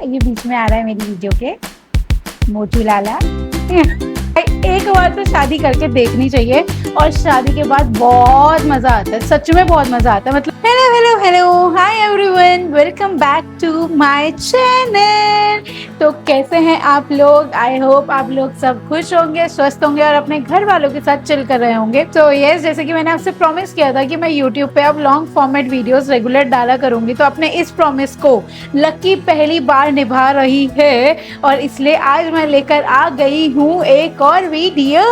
ये बीच में आ रहा है मेरी वीडियो के मोटू लाला। एक बार तो शादी करके देखनी चाहिए और शादी के बाद बहुत मजा आता है, सच में बहुत मजा आता है। मतलब hello hello hello, hi everyone, welcome back to my channel. तो कैसे हैं आप लोग? आई होप आप लोग सब खुश होंगे, स्वस्थ होंगे और अपने घर वालों के साथ चिल कर रहे होंगे। तो यस, जैसे कि मैंने आपसे प्रॉमिस किया था कि मैं यूट्यूब पे अब लॉन्ग फॉर्मेट वीडियोस रेगुलर डाला करूंगी, तो अपने इस प्रॉमिस को लकी पहली बार निभा रही है और इसलिए आज मैं लेकर आ गई हूँ एक और वीडियो।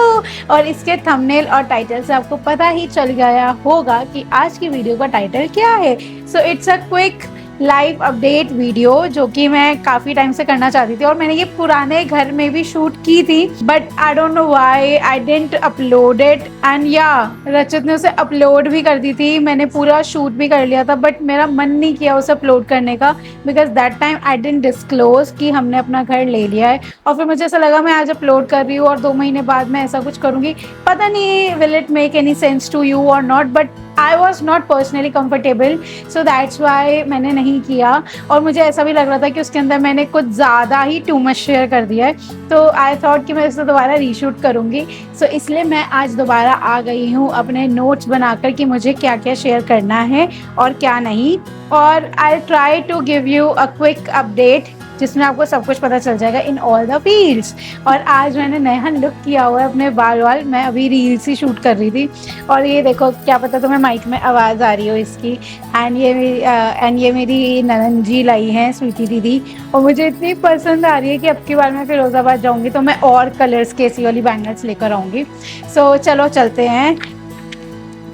और इसके थंबनेल और टाइटल से आपको पता ही चल गया होगा कि आज की वीडियो का टाइटल क्या है। So it's a quick live update video जो कि मैं काफ़ी टाइम से करना चाहती थी और मैंने ये पुराने घर में भी शूट की थी, but I don't know why I didn't upload it. And या रचित ने उसे अपलोड भी कर दी थी, मैंने पूरा शूट भी कर लिया था, बट मेरा मन नहीं किया उसे अपलोड करने का because that time I didn't disclose कि हमने अपना घर ले लिया है। और फिर मुझे ऐसा लगा मैं आज अपलोड कर रही हूँ और 2 महीने बाद मैं ऐसा कुछ करूँगी, पता नहीं will it make any sense to you or not, but I was not personally comfortable, so that's why मैंने नहीं किया। और मुझे ऐसा भी लग रहा था कि उसके अंदर मैंने कुछ ज़्यादा ही टू मच शेयर कर दिया है, तो आई थॉट कि मैं इसे दोबारा रीशूट करूँगी। सो इसलिए मैं आज दोबारा आ गई हूँ अपने नोट्स बनाकर कि मुझे क्या क्या शेयर करना है और क्या नहीं। और I try to give you a quick update जिसमें आपको सब कुछ पता चल जाएगा इन ऑल द फील्ड्स। और आज मैंने नया लुक किया हुआ है अपने बाल वाल, मैं अभी रील्स ही शूट कर रही थी और ये देखो, क्या पता तुम्हें माइक में आवाज़ आ रही हो इसकी। एंड ये मेरी ननन जी लाई हैं, स्वीटी दीदी, और मुझे इतनी पसंद आ रही है कि अब की बार मैं फिरोज़ाबाद जाऊँगी तो मैं और कलर्स के ऐसी वाली बैंगल्स लेकर आऊँगी। सो चलो चलते हैं।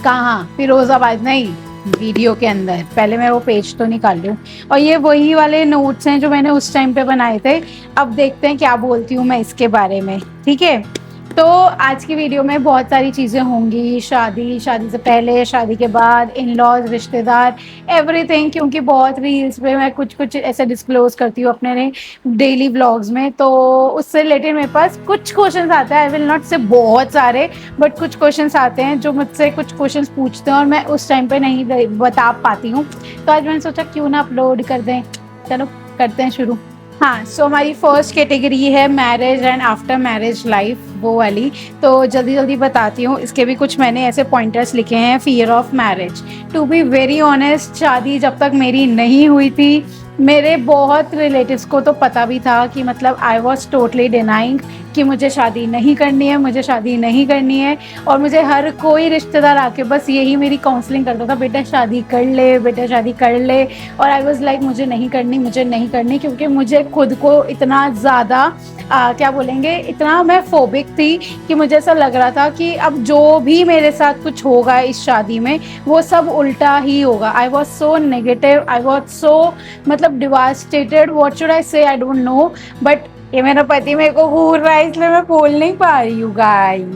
कहाँ? फिरोज़ाबाद नहीं, वीडियो के अंदर। पहले मैं वो पेज तो निकाल लूँ। और ये वही वाले नोट्स हैं जो मैंने उस टाइम पे बनाए थे। अब देखते हैं क्या बोलती हूँ मैं इसके बारे में, ठीक है। तो आज की वीडियो में बहुत सारी चीज़ें होंगी, शादी से पहले, शादी के बाद, इन लॉज, रिश्तेदार, एवरीथिंग, क्योंकि बहुत रील्स पे मैं कुछ कुछ ऐसे डिस्क्लोज करती हूँ अपने डेली व्लॉग्स में। तो उससे रिलेटेड मेरे पास कुछ क्वेश्चंस आते हैं, आई विल नॉट से बहुत सारे, बट कुछ क्वेश्चंस आते हैं जो मुझसे कुछ क्वेश्चंस पूछते हैं और मैं उस टाइम पे नहीं बता पाती हूँ। तो आज मैंने सोचा क्यों ना अपलोड कर दें। चलो करते हैं शुरू। हाँ, सो हमारी फर्स्ट कैटेगरी है marriage and after marriage life, वो वाली। तो जल्दी जल्दी बताती हूँ, इसके भी कुछ मैंने ऐसे पॉइंटर्स लिखे हैं। Fear of marriage, to be very honest, शादी जब तक मेरी नहीं हुई थी, मेरे बहुत रिलेटिव्स को तो पता भी था कि मतलब आई वॉज टोटली डिनाइंग कि मुझे शादी नहीं करनी है, मुझे शादी नहीं करनी है। और मुझे हर कोई रिश्तेदार आके बस यही मेरी काउंसलिंग करता था, बेटा शादी कर ले, बेटा शादी कर ले। और आई वॉज लाइक मुझे नहीं करनी, मुझे नहीं करनी, क्योंकि मुझे खुद को इतना ज़्यादा क्या बोलेंगे, इतना मैं फोबिक थी कि मुझे ऐसा लग रहा था कि अब जो भी मेरे साथ कुछ होगा इस शादी में वो सब उल्टा ही होगा। I was so negative, I was so मतलब डिवास्टेटेड, व्हाट शुड आई से, आई डोंट नो। बट ये मेरा पति मेरे को घूर रहा है इसलिए मैं बोल नहीं पा रही हूँ गाइस।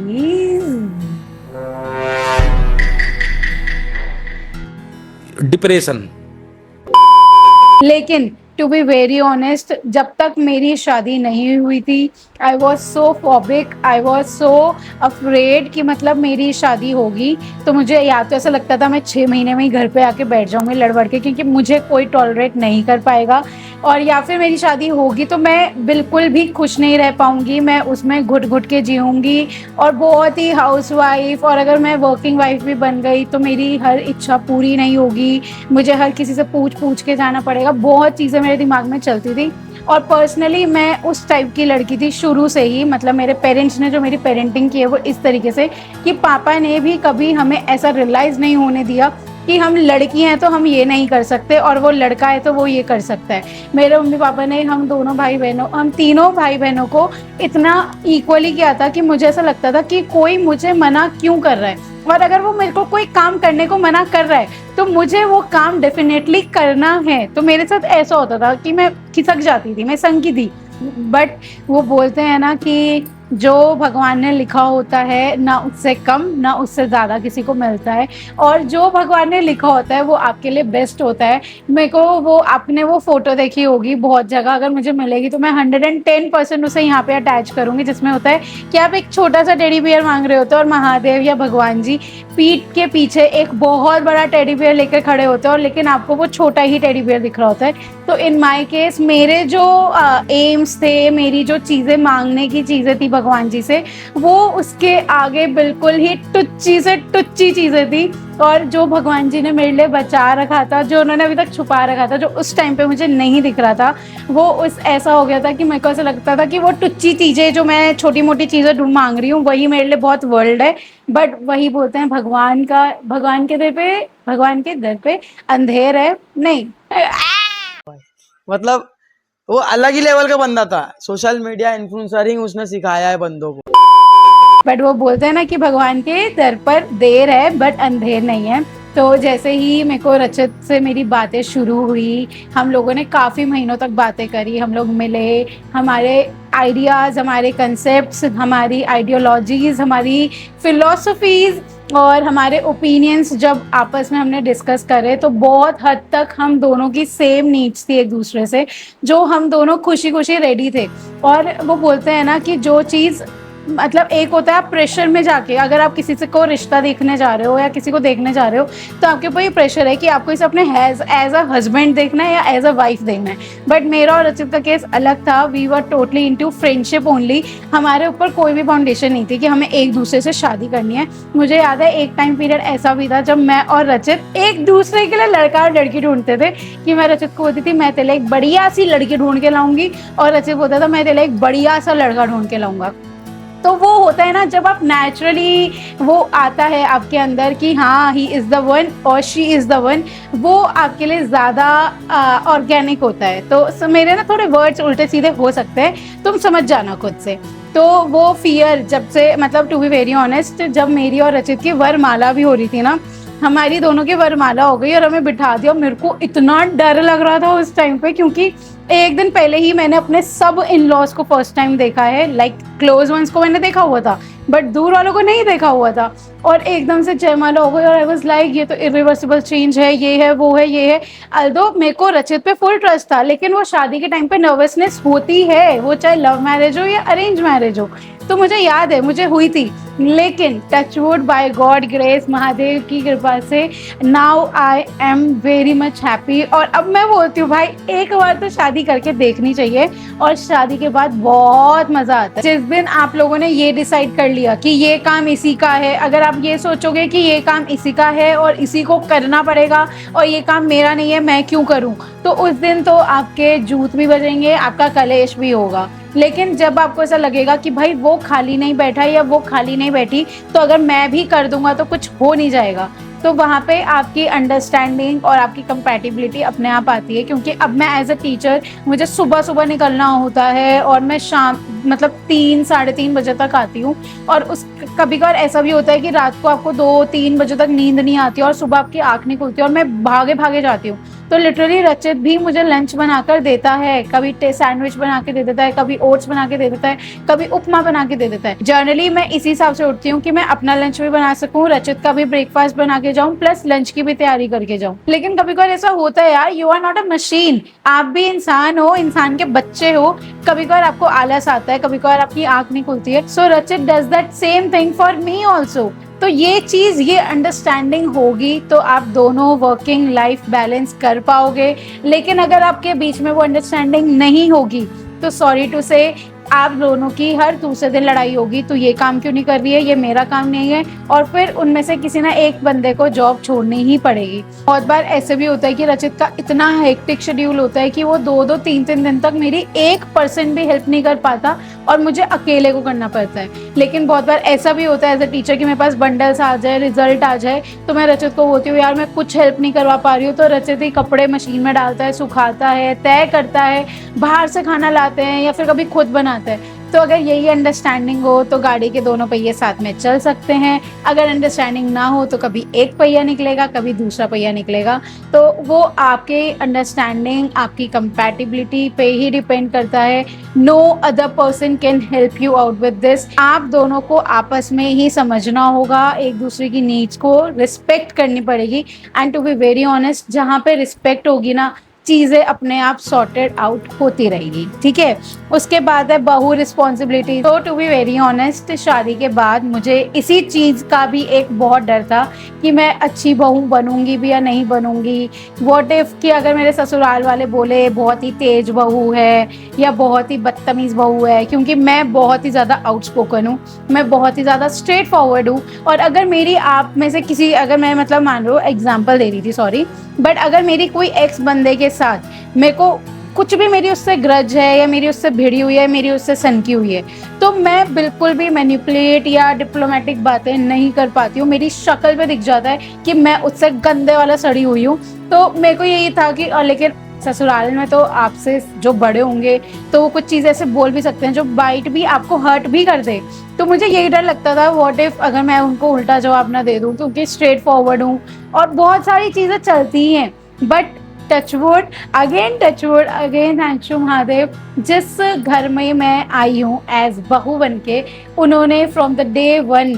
डिप्रेशन। लेकिन टू बी वेरी ऑनेस्ट, जब तक मेरी शादी नहीं हुई थी I was so phobic, I was so afraid कि मतलब मेरी शादी होगी तो मुझे या तो ऐसा लगता था मैं 6 महीने में ही घर पे आके बैठ जाऊंगी लड़ के, क्योंकि मुझे कोई टॉलरेट नहीं कर पाएगा। और या फिर मेरी शादी होगी तो मैं बिल्कुल भी खुश नहीं रह पाऊंगी, मैं उसमें घुट घुट के जीऊँगी और बहुत ही हाउस वाइफ। और अगर मैं वर्किंग वाइफ भी बन गई तो मेरी हर इच्छा पूरी नहीं होगी, मुझे हर किसी से पूछ के जाना पड़ेगा। बहुत चीज़ें मेरे दिमाग में चलती थी और पर्सनली मैं उस टाइप की लड़की थी शुरू से ही। मतलब मेरे पेरेंट्स ने जो मेरी पेरेंटिंग की है वो इस तरीके से कि पापा ने भी कभी हमें ऐसा रियलाइज़ नहीं होने दिया कि हम लड़की हैं तो हम ये नहीं कर सकते और वो लड़का है तो वो ये कर सकता है। मेरे मम्मी पापा ने हम तीनों भाई बहनों को इतना इक्वली किया था कि मुझे ऐसा लगता था कि कोई मुझे मना क्यों कर रहा है, और अगर वो मेरे को कोई काम करने को मना कर रहा है तो मुझे वो काम डेफिनेटली करना है। तो मेरे साथ ऐसा होता था कि मैं खिसक जाती थी, मैं संकी थी। बट वो बोलते हैं ना कि जो भगवान ने लिखा होता है ना उससे कम ना उससे ज़्यादा किसी को मिलता है, और जो भगवान ने लिखा होता है वो आपके लिए बेस्ट होता है। मेरे को वो आपने वो फ़ोटो देखी होगी बहुत जगह, अगर मुझे मिलेगी तो मैं 110% उसे यहाँ पे अटैच करूँगी, जिसमें होता है कि आप एक छोटा सा टेडी बियर मांग रहे होते हो और महादेव या भगवान जी पीठ के पीछे एक बहुत बड़ा टेडी बियर लेकर खड़े होते हैं, और लेकिन आपको वो छोटा ही टेडी बियर दिख रहा होता है। तो इन माय केस मेरे जो एम्स थे, मेरी जो चीज़ें मांगने की चीज़ें थी भगवान जी से, वो उसके आगे बिल्कुल ही टुच्ची से टुच्ची चीज़ें थी। और जो भगवान जी ने मेरे लिए बचा रखा था, जो उन्होंने अभी तक छुपा रखा था, जो उस टाइम पे मुझे नहीं दिख रहा था, वो उस ऐसा हो गया था कि मेरे को ऐसा लगता था कि वो टुच्ची चीज़ें जो मैं छोटी मोटी चीज़ें ढूंढ मांग रही हूँ वही मेरे लिए बहुत वर्ल्ड है। बट वही बोलते हैं भगवान के दर पे अंधेर है नहीं। मतलब वो अलग ही लेवल का बंदा था, सोशल मीडिया इन्फ्लुएंसरिंग उसने सिखाया है बंदों को। बट वो बोलते हैं ना कि भगवान के दर पर देर है बट अंधेर नहीं है। तो जैसे ही मेरे को रचित से मेरी बातें शुरू हुई, हम लोगों ने काफ़ी महीनों तक बातें करी, हम लोग मिले, हमारे आइडियाज़, हमारे कंसेप्ट्स, हमारी आइडियोलॉजीज़, हमारी फ़िलॉसफीज़ और हमारे ओपिनियंस जब आपस में हमने डिस्कस करे तो बहुत हद तक हम दोनों की सेम नीड्स थी एक दूसरे से, जो हम दोनों खुशी खुशी रेडी थे। और वो बोलते हैं ना कि जो चीज़ मतलब एक होता है आप प्रेशर में जाके अगर आप किसी से को रिश्ता देखने जा रहे हो या किसी को देखने जा रहे हो तो आपके ऊपर ये प्रेशर है कि आपको इसे अपने एज अ हस्बैंड देखना है या एज अ वाइफ देखना है। बट मेरा और रचित का केस अलग था, we were totally into friendship only. हमारे ऊपर कोई भी फाउंडेशन नहीं थी कि हमें एक दूसरे से शादी करनी है। मुझे याद है एक टाइम पीरियड ऐसा भी था जब मैं और रचित एक दूसरे के लिए लड़का और लड़की ढूंढते थे, कि मैं रचित को बोलती थी मैं तेरे लिए एक बढ़िया सी लड़की ढूंढ के लाऊंगी, और रचित बोलता था मैं तेरे लिए एक बढ़िया सा लड़का ढूंढ के लाऊंगा। तो वो होता है ना जब आप नेचुरली वो आता है आपके अंदर कि हाँ ही इज़ द वन और शी इज़ द वन, वो आपके लिए ज़्यादा ऑर्गेनिक होता है। तो मेरे ना थोड़े वर्ड्स उल्टे सीधे हो सकते हैं, तुम समझ जाना खुद से। तो वो फियर जब से मतलब टू बी वेरी ऑनेस्ट, जब मेरी और रचित की वरमाला भी हो रही थी ना, हमारी दोनों की वरमाला हो गई और हमें बिठा दिया। मेरे को इतना डर लग रहा था उस टाइम पे, क्योंकि एक दिन पहले ही मैंने अपने सब इन लॉज को फर्स्ट टाइम देखा है। लाइक क्लोज वंस को मैंने देखा हुआ था बट दूर वालों को नहीं देखा हुआ था, और एकदम से जयमाला हो गई और आई वाज लाइक ये तो इरिवर्सिबल चेंज है, ये है वो है ये है। अल्दो मेरे को रचित पे फुल ट्रस्ट था, लेकिन वो शादी के टाइम पे नर्वसनेस होती है, वो चाहे लव मैरिज हो या अरेंज मैरिज हो। तो मुझे याद है मुझे हुई थी, लेकिन touchwood by God grace, Mahadev की कृपा से now I am very much happy. और अब मैं बोलती हूँ भाई एक बार तो शादी करके देखनी चाहिए, और शादी के बाद बहुत मज़ा आता है। जिस दिन आप लोगों ने ये डिसाइड कर लिया कि ये काम इसी का है, अगर आप ये सोचोगे कि ये काम इसी का है और इसी को करना पड़ेगा और ये काम मेरा नहीं है मैं क्यों करूँ, तो उस दिन तो आपके जूत भी बजेंगे, आपका कलेश भी होगा। लेकिन जब आपको ऐसा लगेगा कि भाई वो खाली नहीं बैठा या वो खाली नहीं बैठी, तो अगर मैं भी कर दूंगा तो कुछ हो नहीं जाएगा, तो वहाँ पे आपकी अंडरस्टैंडिंग और आपकी कंपैटिबिलिटी अपने आप आती है। क्योंकि अब मैं एज अ टीचर मुझे सुबह सुबह निकलना होता है और मैं शाम मतलब 3-3:30 बजे तक आती हूँ, और उस कभी कभार ऐसा भी होता है कि रात को आपको 2-3 बजे तक नींद नहीं आती और सुबह आपकी आँख नहीं खुलती और मैं भागे भागे जाती हूँ। तो लिटरली रचित भी मुझे लंच बनाकर देता है, कभी सैंडविच बना के दे देता है, कभी ओट्स बना के दे देता है, कभी उपमा बना के दे देता है। जनरली मैं इसी हिसाब से उठती हूँ कि मैं अपना लंच भी बना सकूँ, रचित का भी ब्रेकफास्ट बना के जाऊँ, प्लस लंच की भी तैयारी करके जाऊँ। लेकिन कभी कभार ऐसा होता है यार, you are not a machine, आप भी इंसान हो, इंसान के बच्चे हो, कभी कभार आपको आलस आता है, कभी कभार आपकी आंख नहीं खुलती है। सो रचित does that same thing for me also. तो ये चीज़, ये अंडरस्टैंडिंग होगी तो आप दोनों वर्किंग लाइफ बैलेंस कर पाओगे। लेकिन अगर आपके बीच में वो अंडरस्टैंडिंग नहीं होगी तो सॉरी टू से आप दोनों की हर दूसरे दिन लड़ाई होगी, तो ये काम क्यों नहीं कर रही है, ये मेरा काम नहीं है, और फिर उनमें से किसी ना एक बंदे को जॉब छोड़नी ही पड़ेगी। बहुत बार ऐसे भी होता है कि रचित का इतना हेक्टिक शेड्यूल होता है कि वो 2-3 दिन तक मेरी 1% भी हेल्प नहीं कर पाता और मुझे अकेले को करना पड़ता है। लेकिन बहुत बार ऐसा भी होता है एज अ टीचर कि मेरे पास बंडल्स आ जाए, रिजल्ट आ जाए, तो मैं रचित को बोलती हूँ यार मैं कुछ हेल्प नहीं करवा पा रही हूँ, तो रचित ही कपड़े मशीन में डालता है, सुखाता है, तय करता है, बाहर से खाना लाते हैं या फिर कभी खुद बनाता है। तो अगर यही अंडरस्टैंडिंग हो तो गाड़ी के दोनों पहिए साथ में चल सकते हैं। अगर अंडरस्टैंडिंग ना हो तो कभी एक पहिया निकलेगा, कभी दूसरा पहिया निकलेगा। तो वो आपके अंडरस्टैंडिंग, आपकी कंपैटिबिलिटी पे ही डिपेंड करता है। No other person can help you out with this. आप दोनों को आपस में ही समझना होगा, एक दूसरे की नीड्स को रिस्पेक्ट करनी पड़ेगी। And to be very honest, जहाँ पे रिस्पेक्ट होगी ना, चीज़ें अपने आप सॉर्टेड आउट होती रहेगी, ठीक है। उसके बाद है बहू रिस्पॉन्सिबिलिटी। तो टू बी वेरी ऑनेस्ट, शादी के बाद मुझे इसी चीज़ का भी एक बहुत डर था कि मैं अच्छी बहू बनूंगी भी या नहीं बनूंगी। व्हाट इफ कि अगर मेरे ससुराल वाले बोले बहुत ही तेज बहू है या बहुत ही बदतमीज़ बहू है, क्योंकि मैं बहुत ही ज़्यादा आउटस्पोकन हूँ, मैं बहुत ही ज़्यादा स्ट्रेट फॉरवर्ड हूँ। और अगर मेरी आप में से किसी, अगर मैं मतलब मान लो एग्जाम्पल दे रही थी, सॉरी, बट अगर मेरी कोई एक्स बंदे के साथ मेरे को कुछ भी, मेरी उससे ग्रज है या मेरी उससे भिड़ी हुई है, मेरी उससे सनकी हुई है, तो मैं बिल्कुल भी मैनिपुलेट या डिप्लोमेटिक बातें नहीं कर पाती हूँ। मेरी शक्ल पे दिख जाता है कि मैं उससे गंदे वाला सड़ी हुई हूँ। तो मेरे को यही था कि लेकिन ससुराल में तो आपसे जो बड़े होंगे तो वो कुछ चीज़ ऐसे बोल भी सकते हैं जो बाइट भी आपको हर्ट भी कर दे। तो मुझे यही डर लगता था, व्हाट इफ अगर मैं उनको उल्टा जवाब ना दे दूँ, क्योंकि स्ट्रेट फॉरवर्ड हूँ और बहुत सारी चीज़ें चलती ही हैं। But touchwood again, thanks to Mahadev, जिस घर में मैं आई हूँ एज बहू बन के, उन्होंने from the day one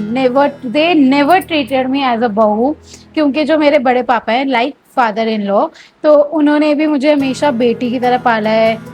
they never treated me as a bahu. क्योंकि जो मेरे बड़े पापा हैं, लाइक फादर इन लॉ, तो उन्होंने भी मुझे हमेशा बेटी की तरह पाला है।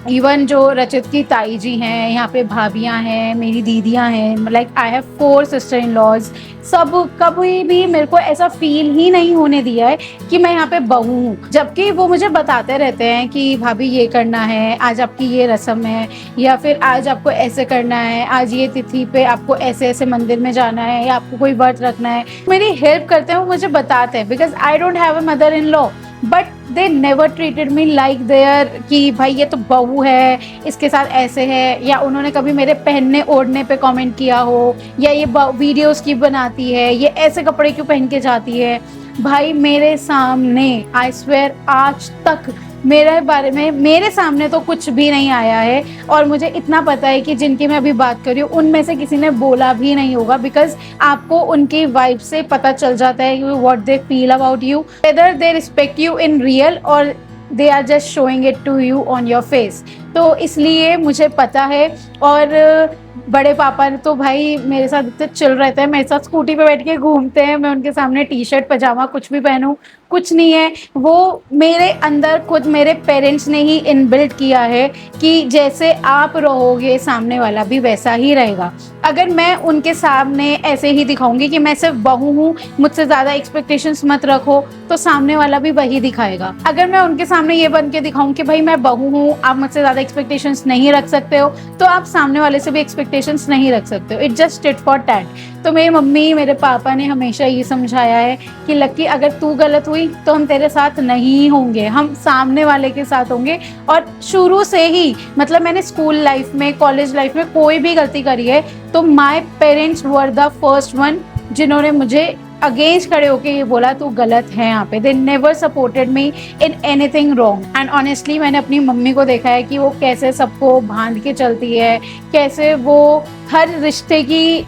इवन जो रचित की ताई जी हैं, यहाँ पे भाभियाँ हैं, मेरी दीदियाँ हैं, like I have 4 sister in laws. सब कभी भी मेरे को ऐसा फील ही नहीं होने दिया है कि मैं यहाँ पे बहू हूँ। जबकि वो मुझे बताते रहते हैं कि भाभी ये करना है, आज आपकी ये रस्म है, या फिर आज आपको ऐसे करना है, आज ये तिथि पे आपको ऐसे ऐसे मंदिर में जाना है, या आपको कोई व्रत रखना है। मेरी हेल्प करते हैं, वो मुझे बताते हैं, because I don't have a mother in law. But they never treated me like their कि भाई ये तो बहू है, इसके साथ ऐसे है। या उन्होंने कभी मेरे पहनने ओढ़ने पे कमेंट किया हो, या ये वीडियोस क्यों बनाती है, ये ऐसे कपड़े क्यों पहन के जाती है। भाई मेरे सामने, आई स्वेयर, आज तक मेरे बारे में मेरे सामने तो कुछ भी नहीं आया है। और मुझे इतना पता है कि जिनकी मैं अभी बात कर रही हूँ उनमें से किसी ने बोला भी नहीं होगा, बिकॉज आपको उनकी वाइब से पता चल जाता है कि what they feel about you, whether they respect you in real or they are just showing it to you on your face. तो इसलिए मुझे पता है। और बड़े पापा ने तो भाई मेरे साथ इतने चिल रहते हैं, मेरे साथ स्कूटी पे बैठ के घूमते हैं, मैं उनके सामने टी शर्ट पजामा कुछ भी पहनूं कुछ नहीं है। वो मेरे अंदर खुद मेरे पेरेंट्स ने ही इनबिल्ट किया है कि जैसे आप रहोगे सामने वाला भी वैसा ही रहेगा। अगर मैं उनके सामने ऐसे ही दिखाऊंगी कि मैं सिर्फ बहू हूँ, मुझसे ज़्यादा एक्सपेक्टेशंस मत रखो, तो सामने वाला भी वही दिखाएगा। अगर मैं उनके सामने ये बन के दिखाऊं कि भाई मैं बहू हूँ, आप मुझसे ज़्यादा एक्सपेक्टेशंस नहीं रख सकते हो, तो आप सामने वाले से भी एक्सपेक्टेशंस नहीं रख सकते हो। It just tit for tat. तो मेरी मम्मी मेरे पापा ने हमेशा ये समझाया है कि लक्की अगर तू गलत हुई तो हम तेरे साथ नहीं होंगे, हम सामने वाले के साथ होंगे। और शुरू से ही, मतलब मैंने स्कूल लाइफ में, कॉलेज लाइफ में कोई भी गलती करी है तो my parents were the first one जिन्होंने मुझे अगेंस्ट खड़े होके ये बोला तू गलत है यहाँ पे। They never supported me in anything wrong. And honestly मैंने अपनी मम्मी को देखा है कि वो कैसे सबको बांध के चलती है, कैसे वो हर रिश्ते की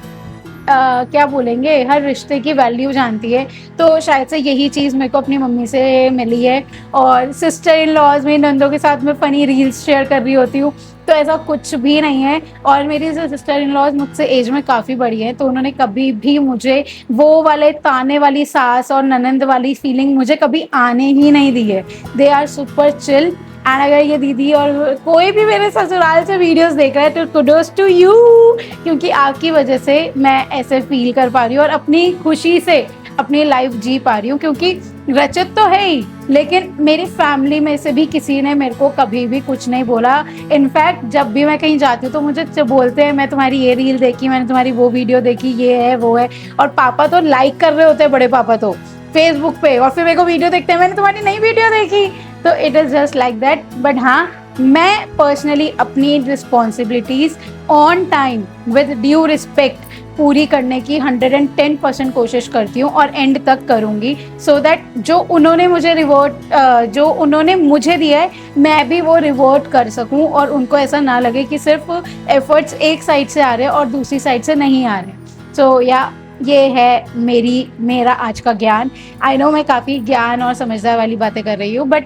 क्या बोलेंगे, हर रिश्ते की वैल्यू जानती है। तो शायद से यही चीज़ मेरे को अपनी मम्मी से मिली है। और सिस्टर इन लॉज में नंदों के साथ मैं फ़नी रील्स शेयर कर रही होती हूँ, तो ऐसा कुछ भी नहीं है। और मेरी सिस्टर इन लॉज मुझसे एज में काफ़ी बड़ी है, तो उन्होंने कभी भी मुझे वो वाले ताने वाली सास और ननंद वाली फीलिंग मुझे कभी आने ही नहीं दी है। They are super chill. And अगर ये दीदी और कोई भी मेरे ससुराल से वीडियोस देख रहा है तो कुडोस टू यू, क्योंकि आपकी वजह से मैं ऐसे फील कर पा रही हूँ और अपनी खुशी से अपनी लाइफ जी पा रही हूँ। क्योंकि रचित तो है ही, लेकिन मेरी फैमिली में से भी किसी ने मेरे को कभी भी कुछ नहीं बोला। इनफैक्ट जब भी मैं कहीं जाती हूँ तो मुझे बोलते हैं मैं तुम्हारी ये रील देखी, मैंने तुम्हारी वो वीडियो देखी, ये है वो है। और पापा तो लाइक कर रहे होते हैं, बड़े पापा तो फेसबुक पे, और फिर मेरे को वीडियो देखते हैं मैंने तुम्हारी नई वीडियो देखी। तो it is just like that. But हाँ, मैं पर्सनली अपनी responsibilities on time with due respect पूरी करने की 110% कोशिश करती हूँ और एंड तक करूँगी, सो दैट जो उन्होंने मुझे दिया है मैं भी वो रिवॉर्ड कर सकूँ और उनको ऐसा ना लगे कि सिर्फ एफर्ट्स एक साइड से आ रहे हैं और दूसरी साइड से नहीं आ रहे। सो ये है मेरा आज का ज्ञान। आई नो मैं काफ़ी ज्ञान और समझदार वाली बातें कर रही हूँ, बट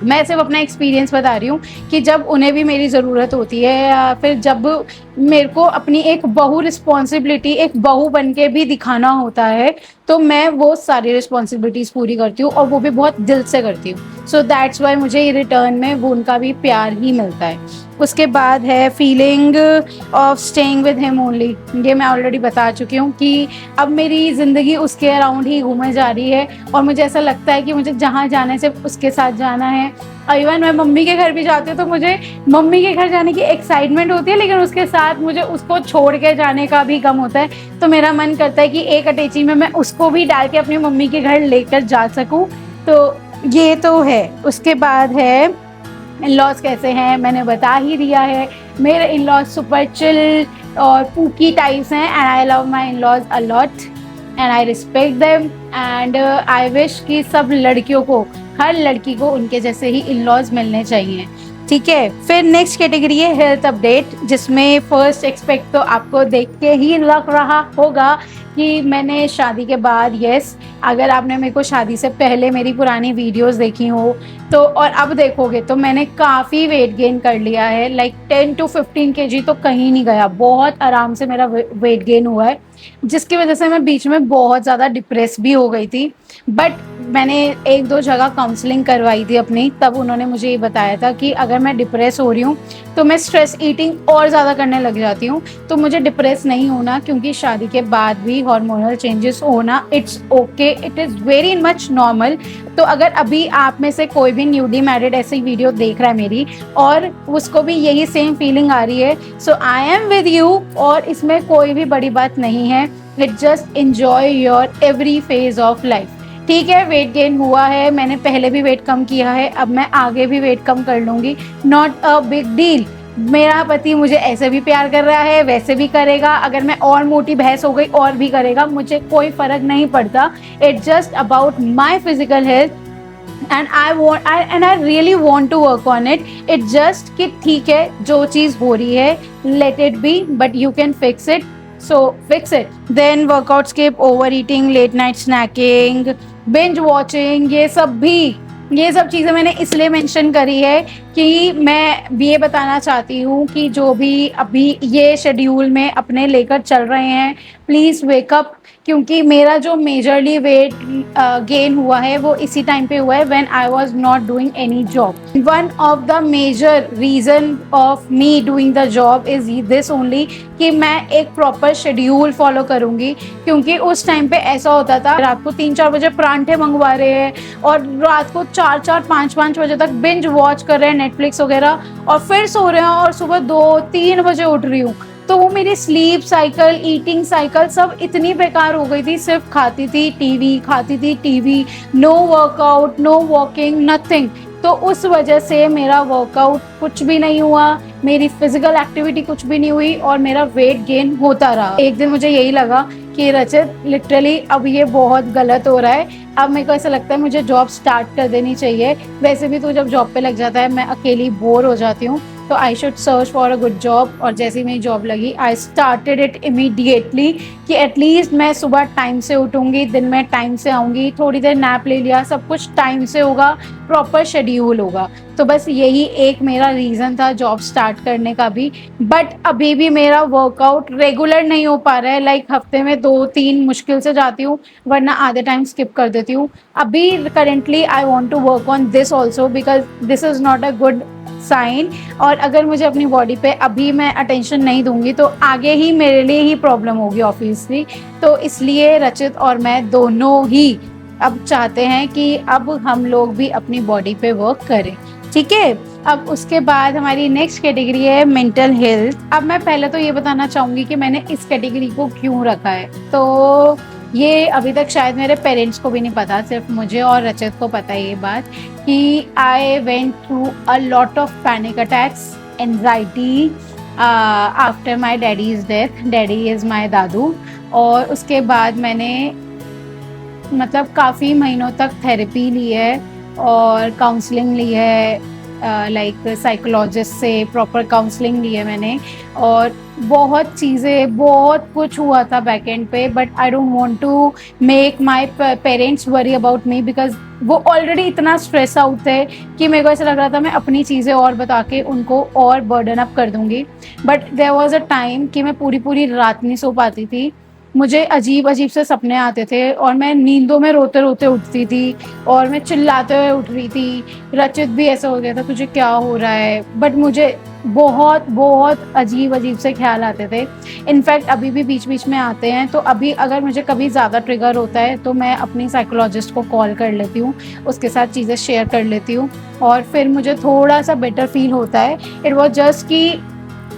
मैं सिर्फ अपना एक्सपीरियंस बता रही हूँ कि जब उन्हें भी मेरी ज़रूरत होती है या फिर जब मेरे को अपनी एक रिस्पॉन्सिबिलिटी एक बहू बन के भी दिखाना होता है, तो मैं वो सारी रिस्पॉन्सिबिलिटीज़ पूरी करती हूँ और वो भी बहुत दिल से करती हूँ। सो दैट्स वाई मुझे रिटर्न में वो उनका भी प्यार ही मिलता है। उसके बाद है feeling of staying with him only. ये मैं ऑलरेडी बता चुकी हूँ कि अब मेरी ज़िंदगी उसके अराउंड ही घूमे जा रही है और मुझे ऐसा लगता है कि मुझे जहाँ जाने से उसके साथ जाना है। इवन मैं मम्मी के घर भी जाती हूँ तो मुझे मम्मी के घर जाने की एक्साइटमेंट होती है, लेकिन उसके साथ मुझे उसको छोड़ के जाने का भी गम होता है। तो मेरा मन करता है कि एक अटैची में मैं उसको भी डाल के अपनी मम्मी के घर लेकर जा सकूँ। तो ये तो है। उसके बाद है इन लॉज कैसे हैं, मैंने बता ही दिया है। मेरे इन लॉज सुपर चिल और पूकी टाइप्स हैं and I love my in laws a lot and I respect them and I wish कि सब लड़कियों को, हर लड़की को उनके जैसे ही इन लॉज मिलने चाहिए। ठीक है, फिर नेक्स्ट कैटेगरी है हेल्थ अपडेट, जिसमें फर्स्ट एक्सपेक्ट तो आपको देख के ही लग रहा होगा कि मैंने शादी के बाद, यस, अगर आपने मेरे को शादी से पहले मेरी पुरानी वीडियोस देखी हो तो और अब देखोगे तो मैंने काफ़ी वेट गेन कर लिया है। लाइक 10 to 15 kg तो कहीं नहीं गया, बहुत आराम से मेरा वेट गेन हुआ है, जिसकी वजह से मैं बीच में बहुत ज़्यादा डिप्रेस भी हो गई थी। बट मैंने 1-2 जगह काउंसलिंग करवाई थी अपनी, तब उन्होंने मुझे ये बताया था कि अगर मैं डिप्रेस हो रही हूँ तो मैं स्ट्रेस ईटिंग और ज़्यादा करने लग जाती हूँ, तो मुझे डिप्रेस नहीं होना, क्योंकि शादी के बाद भी हार्मोनल चेंजेस होना it's okay, it is very much normal. तो अगर अभी आप में से कोई भी न्यूली मैरिड ऐसी वीडियो देख रहा है मेरी और उसको भी यही सेम फीलिंग आ रही है, सो आई एम विद यू, और इसमें कोई भी बड़ी बात नहीं है। It just enjoy your every phase of life. ठीक है, वेट गेन हुआ है, मैंने पहले भी वेट कम किया है, अब मैं आगे भी वेट कम कर लूँगी, नॉट अ बिग डील। मेरा पति मुझे ऐसे भी प्यार कर रहा है, वैसे भी करेगा, अगर मैं और मोटी भैंस हो गई और भी करेगा, मुझे कोई फर्क नहीं पड़ता। It's just about my physical health and I really want to work on it. It just कि ठीक है, जो चीज़ हो रही है let it be, but you can fix it, so fix it. Then workout skip, overeating, late night snacking, binge watching, ये सब चीज़ें मैंने इसलिए मेंशन करी है कि मैं ये बताना चाहती हूँ कि जो भी अभी ये शेड्यूल में अपने लेकर चल रहे हैं, प्लीज़ वेकअप, क्योंकि मेरा जो मेजरली वेट गेन हुआ है वो इसी टाइम पे हुआ है when I was not doing any job. One of the major reason of me doing the job is this only कि मैं एक प्रॉपर शेड्यूल फॉलो करूँगी, क्योंकि उस टाइम पे ऐसा होता था रात को 3-4 बजे परांठे मंगवा रहे हैं और रात को 4-4, 5-5 बजे तक बिंज वॉच कर रहे हैं नेटफ्लिक्स वगैरह और फिर सो रहे हैं और सुबह 2-3 बजे उठ रही हूँ। तो वो मेरी स्लीप साइकिल, ईटिंग साइकिल सब इतनी बेकार हो गई थी, सिर्फ खाती थी TV, no workout, no walking, nothing. तो उस वजह से मेरा वर्कआउट कुछ भी नहीं हुआ, मेरी फिजिकल एक्टिविटी कुछ भी नहीं हुई और मेरा वेट गेन होता रहा। एक दिन मुझे यही लगा कि रचित लिटरली अब ये बहुत गलत हो रहा है, अब मेरे को ऐसा लगता है मुझे जॉब स्टार्ट कर देनी चाहिए। वैसे भी तू जब जॉब पे लग जाता है मैं अकेली बोर हो जाती हूँ, तो I should search for a good job. और जैसे ही मेरी जॉब लगी आई स्टार्टेड इट इमीडिएटली कि एटलीस्ट मैं सुबह टाइम से उठूँगी, दिन में टाइम से आऊँगी, थोड़ी देर नैप ले लिया, सब कुछ टाइम से होगा, प्रॉपर शेड्यूल होगा। तो बस यही एक मेरा रीज़न था जॉब स्टार्ट करने का भी। बट अभी भी मेरा वर्कआउट रेगुलर नहीं हो पा रहा है, लाइक हफ्ते में 2-3 मुश्किल से जाती हूँ, वरना आधे टाइम स्किप कर देती हूँ। अभी currently I want to work on this also because this is not a good sign. और अगर मुझे अपनी बॉडी पे अभी मैं अटेंशन नहीं दूंगी तो आगे ही मेरे लिए ही प्रॉब्लम होगी ऑब्वियसली। तो इसलिए रचित और मैं दोनों ही अब चाहते हैं कि अब हम लोग भी अपनी बॉडी पे वर्क करें। ठीक है, अब उसके बाद हमारी नेक्स्ट कैटेगरी है मेंटल हेल्थ। अब मैं पहले तो ये बताना चाहूँगी कि मैंने इस कैटेगरी को क्यों रखा है। तो ये अभी तक शायद मेरे पेरेंट्स को भी नहीं पता, सिर्फ मुझे और रचित को पता है ये बात कि I went through a lot of panic attacks, anxiety after my daddy's death, daddy is my दादू। और उसके बाद मैंने मतलब काफ़ी महीनों तक थेरेपी ली है और काउंसलिंग ली है, लाइक साइकोलॉजिस्ट से प्रॉपर काउंसलिंग ली है मैंने। और बहुत चीज़ें, बहुत कुछ हुआ था बैक एंड पे, but I don't want to make my parents worry about me, because वो ऑलरेडी इतना स्ट्रेस आउट थे कि मेरे को ऐसा लग रहा था मैं अपनी चीज़ें और बता के उनको और बर्डन अप कर दूंगी। But there was a time कि मैं पूरी पूरी रात नहीं सो पाती थी, मुझे अजीब अजीब से सपने आते थे और मैं नींदों में रोते रोते उठती थी और मैं चिल्लाते हुए उठ रही थी। रचित भी ऐसा हो गया था, तुझे क्या हो रहा है? बट मुझे बहुत बहुत अजीब अजीब से ख्याल आते थे। इनफैक्ट अभी भी बीच बीच में आते हैं, तो अभी अगर मुझे कभी ज़्यादा ट्रिगर होता है तो मैं अपनी साइकोलॉजिस्ट को कॉल कर लेती हूँ, उसके साथ चीज़ें शेयर कर लेती हूँ और फिर मुझे थोड़ा सा बेटर फील होता है। इट वॉज जस्ट कि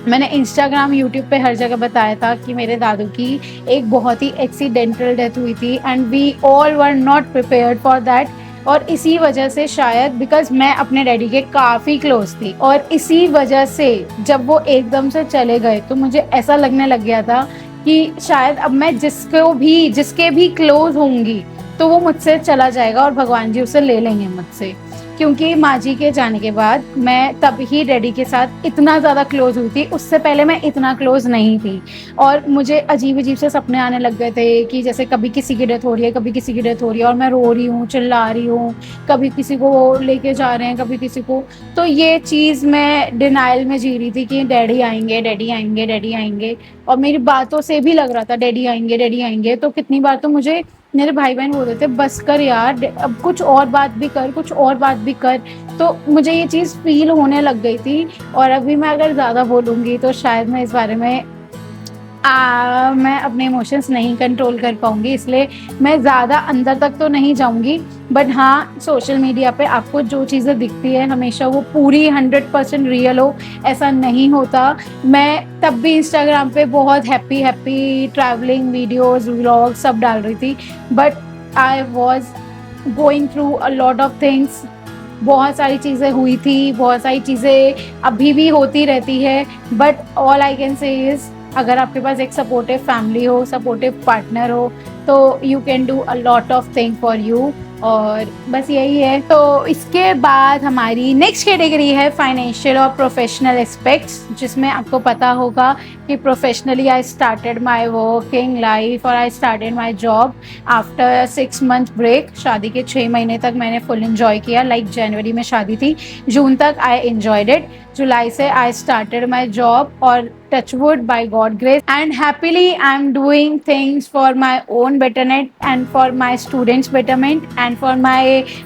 मैंने इंस्टाग्राम, यूट्यूब पे हर जगह बताया था कि मेरे दादू की एक बहुत ही एक्सीडेंटल डेथ हुई थी and we all were not prepared for that. और इसी वजह से शायद, बिकॉज मैं अपने डैडी के काफ़ी क्लोज थी, और इसी वजह से जब वो एकदम से चले गए तो मुझे ऐसा लगने लग गया था कि शायद अब मैं जिसके भी क्लोज होंगी तो वो मुझसे चला जाएगा और भगवान जी उसे ले लेंगे मुझसे। क्योंकि माँ जी के जाने के बाद मैं तब ही डैडी के साथ इतना ज़्यादा क्लोज हुई थी, उससे पहले मैं इतना क्लोज नहीं थी। और मुझे अजीब अजीब से सपने आने लग गए थे कि जैसे कभी किसी की डेथ हो रही है, कभी किसी की डेथ हो रही है और मैं रो रही हूँ, चिल्ला रही हूँ, कभी किसी को लेके जा रहे हैं, कभी किसी को। तो ये चीज़ मैं डिनाइल में जी रही थी कि डैडी आएंगे, डैडी आएंगे, डैडी आएंगे। और मेरी बातों से भी लग रहा था डैडी आएंगे, डैडी आएंगे। तो कितनी बार तो मुझे मेरे भाई बहन बोल रहे थे बस कर यार, अब कुछ और बात भी कर, कुछ और बात भी कर। तो मुझे ये चीज़ फील होने लग गई थी। और अभी मैं अगर ज़्यादा बोलूँगी तो शायद मैं इस बारे में मैं अपने इमोशंस नहीं कंट्रोल कर पाऊँगी, इसलिए मैं ज़्यादा अंदर तक तो नहीं जाऊँगी। बट हाँ, सोशल मीडिया पे आपको जो चीज़ें दिखती है हमेशा वो पूरी 100% रियल हो, ऐसा नहीं होता। मैं तब भी इंस्टाग्राम पे बहुत हैप्पी ट्रैवलिंग वीडियोज़, व्लॉग सब डाल रही थी, but I was going through a lot of things. बहुत सारी चीज़ें हुई थी, बहुत सारी चीज़ें अभी भी होती रहती है। But all I can say is, अगर आपके पास एक सपोर्टिव फैमिली हो, सपोर्टिव पार्टनर हो, तो you can do a lot of thing for you. और बस यही है। तो इसके बाद हमारी नेक्स्ट कैटेगरी है फाइनेंशियल और प्रोफेशनल एस्पेक्ट्स, जिसमें आपको पता होगा कि professionally I started my working life और I started my job after 6 month break. शादी के 6 महीने तक मैंने फुल एंजॉय किया, लाइक जनवरी में शादी थी, जून तक आई एंजॉयड इट। जुलाई से आई स्टार्टेड माय जॉब और touchwood by God grace and happily I'm doing things for my own betterment and for my students betterment and for my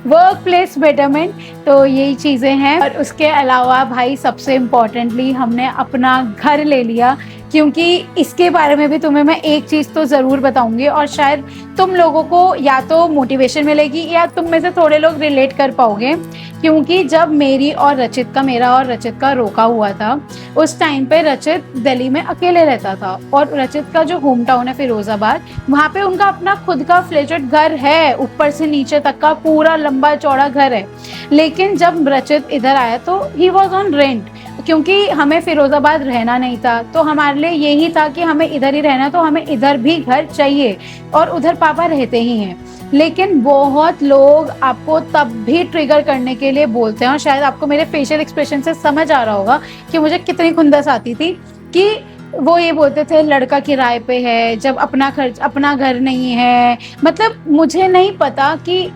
workplace betterment। तो यही चीज़ें हैं। और उसके अलावा भाई सबसे इम्पोर्टेंटली हमने अपना घर ले लिया, क्योंकि इसके बारे में भी तुम्हें मैं एक चीज़ तो ज़रूर बताऊंगी और शायद तुम लोगों को या तो मोटिवेशन मिलेगी या तुम में से थोड़े लोग रिलेट कर पाओगे। क्योंकि जब मेरा और रचित का रोका हुआ था, उस टाइम पे रचित दिल्ली में अकेले रहता था और रचित का जो होम टाउन है फिरोजाबाद, वहाँ पे उनका अपना खुद का फ्लैटेड घर है, ऊपर से नीचे तक का पूरा लंबा चौड़ा घर है। लेकिन जब रचित इधर आया तो ही वॉज ऑन रेंट, क्योंकि हमें फिरोजाबाद रहना नहीं था, तो हमारे लिए यही था कि हमें इधर ही रहना, तो हमें इधर भी घर चाहिए और उधर पापा रहते ही हैं। लेकिन बहुत लोग आपको तब भी ट्रिगर करने के लिए बोलते हैं, और शायद आपको मेरे फेशियल एक्सप्रेशन से समझ आ रहा होगा कि मुझे कितनी खुंदस आती थी, कि वो ये बोलते थे लड़का किराए पे है, जब अपना घर नहीं है। मतलब मुझे नहीं पता कि,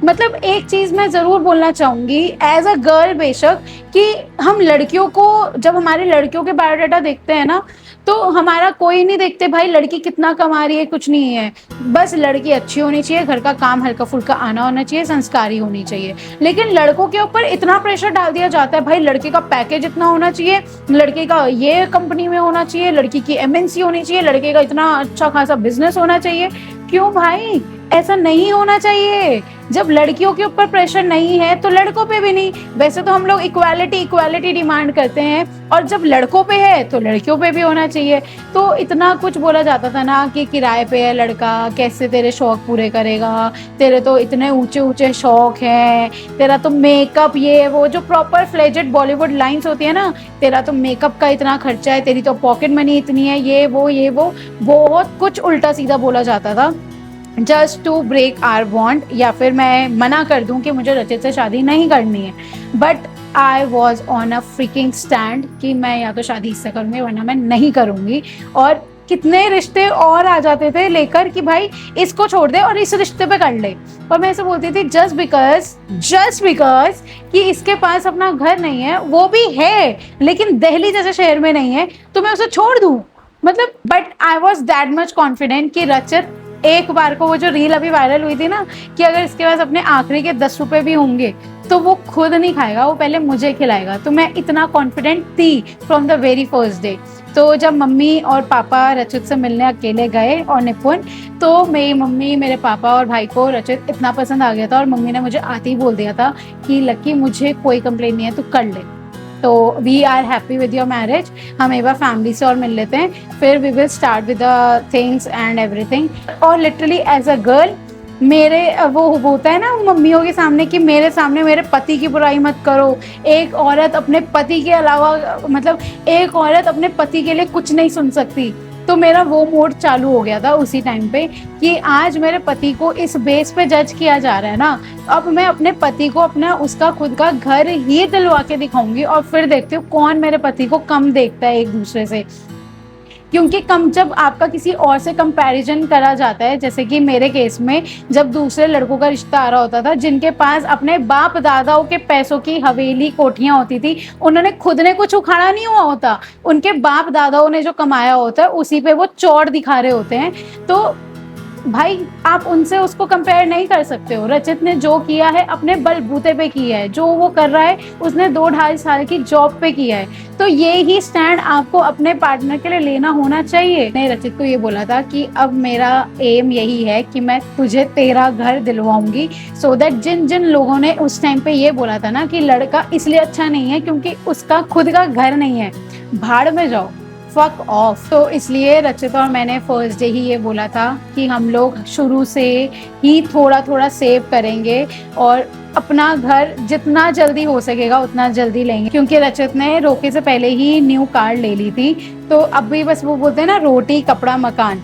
मतलब एक चीज़ मैं ज़रूर बोलना चाहूँगी एज अ गर्ल बेशक, कि हम लड़कियों को, जब हमारे लड़कियों के बायोडाटा देखते हैं ना, तो हमारा कोई नहीं देखते भाई लड़की कितना कमा रही है, कुछ नहीं है। बस लड़की अच्छी होनी चाहिए, घर का काम हल्का फुल्का आना होना चाहिए, संस्कारी होनी चाहिए। लेकिन लड़कों के ऊपर इतना प्रेशर डाल दिया जाता है, भाई लड़के का पैकेज इतना होना चाहिए, लड़के का ये कंपनी में होना चाहिए, लड़की की MNC होनी चाहिए, लड़के का इतना अच्छा खासा बिजनेस होना चाहिए। क्यों भाई, ऐसा नहीं होना चाहिए। जब लड़कियों के ऊपर प्रेशर नहीं है तो लड़कों पे भी नहीं। वैसे तो हम लोग इक्वालिटी डिमांड करते हैं, और जब लड़कों पे है तो लड़कियों पे भी होना चाहिए। तो इतना कुछ बोला जाता था ना कि किराए पे है लड़का, कैसे तेरे शौक पूरे करेगा, तेरे तो इतने ऊंचे ऊंचे शौक हैं, तेरा तो मेकअप, ये वो जो प्रॉपर फ्लेजेड बॉलीवुड लाइंस होती है ना, तेरा तो मेकअप का इतना खर्चा है, तेरी तो पॉकेट मनी इतनी है, ये वो बहुत कुछ उल्टा सीधा बोला जाता था just to break our bond, या फिर मैं मना कर दूं कि मुझे रचित से शादी नहीं करनी है। But I was on a freaking stand कि मैं या तो शादी इससे करूंगी वरना मैं नहीं करूंगी। और कितने रिश्ते और आ जाते थे लेकर कि भाई इसको छोड़ दे और इस रिश्ते पे कर ले। और मैं ऐसे बोलती थी जस्ट बिकॉज कि इसके पास अपना घर नहीं है, वो भी है लेकिन दिल्ली जैसे शहर में नहीं है, तो मैं उसे छोड़ दूं। मतलब but I was that much confident कि रचित एक बार को, वो जो रील अभी वायरल हुई थी ना कि अगर इसके पास अपने आखिरी के 10 रुपए भी होंगे तो वो खुद नहीं खाएगा, वो पहले मुझे खिलाएगा। तो मैं इतना कॉन्फिडेंट थी from the very first day. तो जब मम्मी और पापा रचित से मिलने अकेले गए और निपुण, तो मेरी मम्मी, मेरे पापा और भाई को रचित इतना पसंद आ गया था, और मम्मी ने मुझे आते ही बोल दिया था कि लकी मुझे कोई कंप्लेन नहीं है, तू कर ले, तो we are happy with your marriage. हम एक बार फैमिली से और मिल लेते हैं, फिर we will start with the things and everything. और लिटरली एज अ गर्ल मेरे वो होता है ना मम्मियों के सामने कि मेरे सामने मेरे पति की बुराई मत करो। एक औरत अपने पति के अलावा, मतलब एक औरत अपने पति के लिए कुछ नहीं सुन सकती। तो मेरा वो मोड चालू हो गया था उसी टाइम पे कि आज मेरे पति को इस बेस पे जज किया जा रहा है ना, अब मैं अपने पति को अपना उसका खुद का घर ही दिलवा के दिखाऊंगी, और फिर देखती हूँ कौन मेरे पति को कम देखता है एक दूसरे से। क्योंकि कम जब आपका किसी और से कंपैरिजन करा जाता है, जैसे कि मेरे केस में जब दूसरे लड़कों का रिश्ता आ रहा होता था जिनके पास अपने बाप दादाओं के पैसों की हवेली कोठियां होती थी, उन्होंने खुद ने कुछ उखाड़ा नहीं हुआ होता, उनके बाप दादाओं ने जो कमाया होता है उसी पे वो चौड़ दिखा रहे होते हैं। तो भाई आप उनसे उसको कंपेयर नहीं कर सकते हो। रचित ने जो किया है अपने बलबूते पे किया है, जो वो कर रहा है उसने 2-2.5 साल की जॉब पे किया है। तो ये ही स्टैंड आपको अपने पार्टनर के लिए लेना होना चाहिए। मैंने रचित को ये बोला था कि अब मेरा एम यही है कि मैं तुझे तेरा घर दिलवाऊंगी, सो दैट जिन जिन लोगों ने उस टाइम पे ये बोला था ना कि लड़का इसलिए अच्छा नहीं है क्योंकि उसका खुद का घर नहीं है, भाड़ में जाओ, फक ऑफ। तो इसलिए रचित और मैंने फर्स्ट डे ही ये बोला था कि हम लोग शुरू से ही थोड़ा थोड़ा सेव करेंगे और अपना घर जितना जल्दी हो सकेगा उतना जल्दी लेंगे। क्योंकि रचित ने रोके से पहले ही न्यू कार ले ली थी, तो अब भी बस वो बोलते हैं ना रोटी कपड़ा मकान,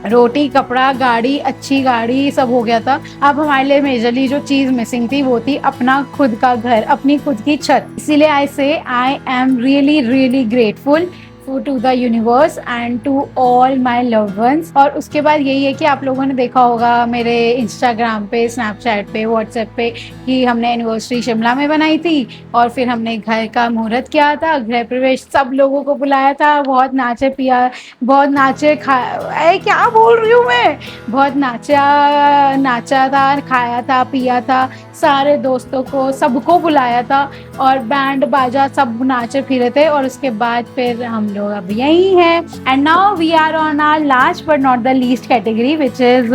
रोटी कपड़ा गाड़ी, अच्छी गाड़ी सब हो गया था। अब हमारे लिए मेजरली जो चीज़ मिसिंग थी वो थी अपना खुद का घर, अपनी खुद की छत। इसीलिए I am really really grateful to the universe and to all my loved ones. और उसके बाद यही है कि आप लोगों ने देखा होगा मेरे इंस्टाग्राम पे, स्नैपचैट पे, व्हाट्सएप पे कि हमने एनिवर्सरी शिमला में बनाई थी, और फिर हमने घर का मुहूर्त किया था, गृह प्रवेश, सब लोगों को बुलाया था, बहुत नाचे पिया, बहुत नाचे क्या बोल रही हूँ मैं, बहुत नाचा था, खाया था, पिया था, सारे दोस्तों को सबको बुलाया था, और बैंड बाजा सब नाचे फिरे थे। और उसके बाद फिर हम लोग अब यही हैं, and now we are on our last but not the least category which is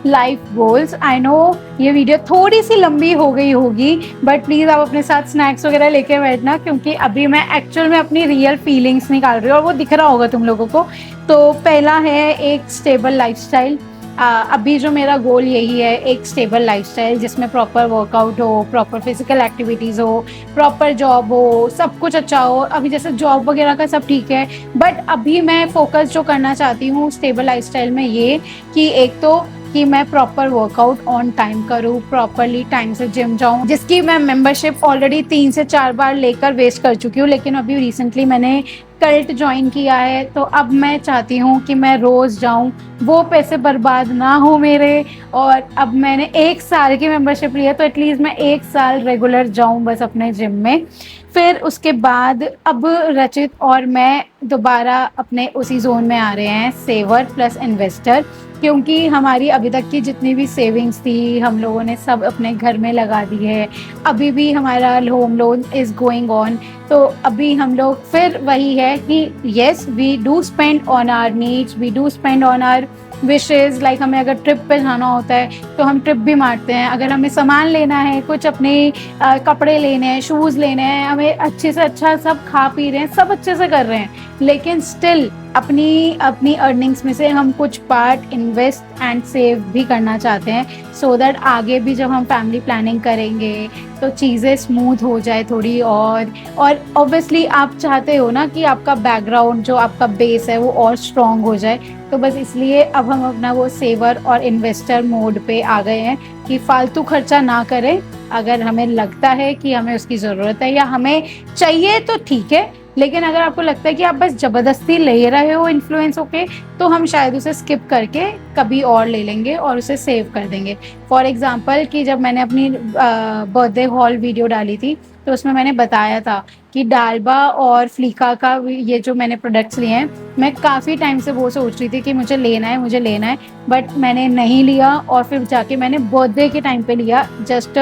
life goals. I know ये वीडियो थोड़ी सी लंबी हो गई होगी, बट प्लीज़ आप अपने साथ स्नैक्स वगैरह लेके बैठना, क्योंकि अभी मैं एक्चुअल में अपनी रियल फीलिंग्स निकाल रही हूँ और वो दिख रहा होगा तुम लोगों को। तो पहला है एक स्टेबल लाइफस्टाइल। अभी जो मेरा गोल यही है, एक स्टेबल लाइफस्टाइल जिसमें प्रॉपर वर्कआउट हो, प्रॉपर फिजिकल एक्टिविटीज़ हो, प्रॉपर जॉब हो, सब कुछ अच्छा हो। अभी जैसे जॉब वगैरह का सब ठीक है, बट अभी मैं फोकस जो करना चाहती हूँ स्टेबल लाइफस्टाइल में ये कि एक तो कि मैं प्रॉपर वर्कआउट ऑन टाइम करूँ, प्रॉपरली टाइम से जिम जाऊँ, जिसकी मैं मेंबरशिप ऑलरेडी 3 से 4 बार लेकर वेस्ट कर चुकी हूँ। लेकिन अभी रिसेंटली मैंने कल्ट ज्वाइन किया है, तो अब मैं चाहती हूँ कि मैं रोज़ जाऊँ, वो पैसे बर्बाद ना हो मेरे। और अब मैंने 1 साल की मेंबरशिप ली है, तो एटलीस्ट मैं 1 साल रेगुलर जाऊँ बस अपने जिम में। फिर उसके बाद अब रचित और मैं दोबारा अपने उसी जोन में आ रहे हैं, सेवर प्लस इन्वेस्टर, क्योंकि हमारी अभी तक की जितनी भी सेविंग्स थी हम लोगों ने सब अपने घर में लगा दी है। अभी भी हमारा home loan is going on, तो अभी हम लोग फिर वही है कि yes we do spend on our needs, we do spend on our wishes, like हमें अगर ट्रिप पे जाना होता है तो हम ट्रिप भी मारते हैं, अगर हमें सामान लेना है, कुछ अपने कपड़े लेने हैं, शूज़ लेने हैं, हमें अच्छे से अच्छा सब खा पी रहे हैं, सब अच्छे से कर रहे हैं, लेकिन स्टिल अपनी अर्निंग्स में से हम कुछ पार्ट इन्वेस्ट एंड सेव भी करना चाहते हैं, सो दैट आगे भी जब हम फैमिली प्लानिंग करेंगे तो चीज़ें स्मूथ हो जाए थोड़ी। और ऑब्वियसली आप चाहते हो ना कि आपका बैकग्राउंड, जो आपका बेस है वो और स्ट्रॉन्ग हो जाए, तो बस इसलिए अब हम अपना वो सेवर और इन्वेस्टर मोड पे आ गए हैं कि फालतू खर्चा ना करें। अगर हमें लगता है कि हमें उसकी ज़रूरत है या हमें चाहिए तो ठीक है, लेकिन अगर आपको लगता है कि आप बस ज़बरदस्ती ले रहे हो इन्फ्लुएंस होके, तो हम शायद उसे स्किप करके कभी और ले लेंगे और उसे सेव कर देंगे। फॉर एग्ज़ाम्पल कि जब मैंने अपनी बर्थडे हॉल वीडियो डाली थी तो उसमें मैंने बताया था कि डालबा और फ्लीका का ये जो मैंने प्रोडक्ट्स लिए हैं, मैं काफ़ी टाइम से वो सोच रही थी कि मुझे लेना है, बट मैंने नहीं लिया और फिर जाके मैंने बर्थडे के टाइम पे लिया, just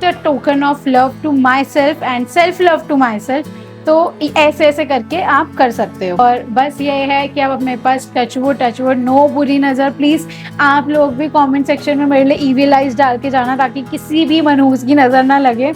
a token of love to myself and self love to myself. तो ऐसे ऐसे करके आप कर सकते हो। और बस ये है कि अब मेरे पास टचवुड नो बुरी नज़र, प्लीज़ आप लोग भी कमेंट सेक्शन में मेरे लिए ईविल आइज डाल के जाना ताकि किसी भी मनहूस की नज़र ना लगे।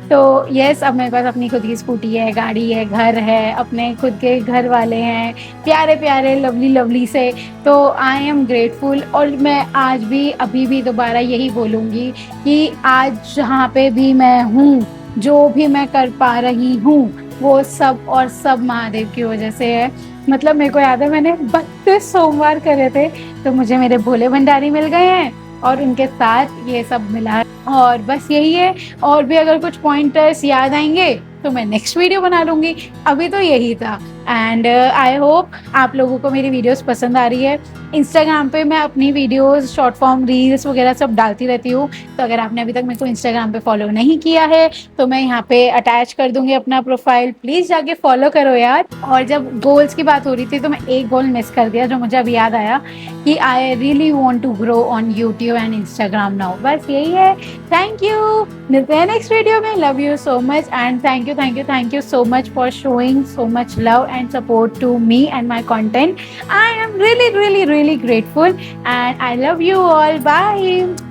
तो यस, अब मेरे पास अपनी खुद की स्कूटी है, गाड़ी है, घर है, अपने खुद के घर वाले हैं, प्यारे प्यारे लवली से। तो आई एम ग्रेटफुल और मैं आज भी अभी भी दोबारा यही बोलूँगी कि आज जहाँ पे भी मैं हूँ, जो भी मैं कर पा रही हूँ, वो सब और सब महादेव की वजह से है। मतलब मेरे को याद है मैंने 32 सोमवार करे थे तो मुझे मेरे भोले भंडारी मिल गए हैं और उनके साथ ये सब मिला। और बस यही है, और भी अगर कुछ पॉइंटर्स याद आएंगे तो मैं नेक्स्ट वीडियो बना लूँगी। अभी तो यही था एंड आई होप आप लोगों को मेरी वीडियोस पसंद आ रही है। इंस्टाग्राम पे मैं अपनी वीडियोस, शॉर्ट फॉर्म रील्स वगैरह सब डालती रहती हूँ, तो अगर आपने अभी तक मेरे को इंस्टाग्राम पे फॉलो नहीं किया है तो मैं यहाँ पे अटैच कर दूँगी अपना प्रोफाइल, प्लीज़ जाके फॉलो करो यार। और जब गोल्स की बात हो रही थी तो मैं एक गोल मिस कर दिया जो मुझे अभी याद आया कि I really want to grow on YouTube and Instagram now. बस यही है। थैंक यू, मिलते हैं नेक्स्ट वीडियो में। Love you so much and thank you so much for showing so much love and support to me and my content. I am really grateful and I love you all. Bye.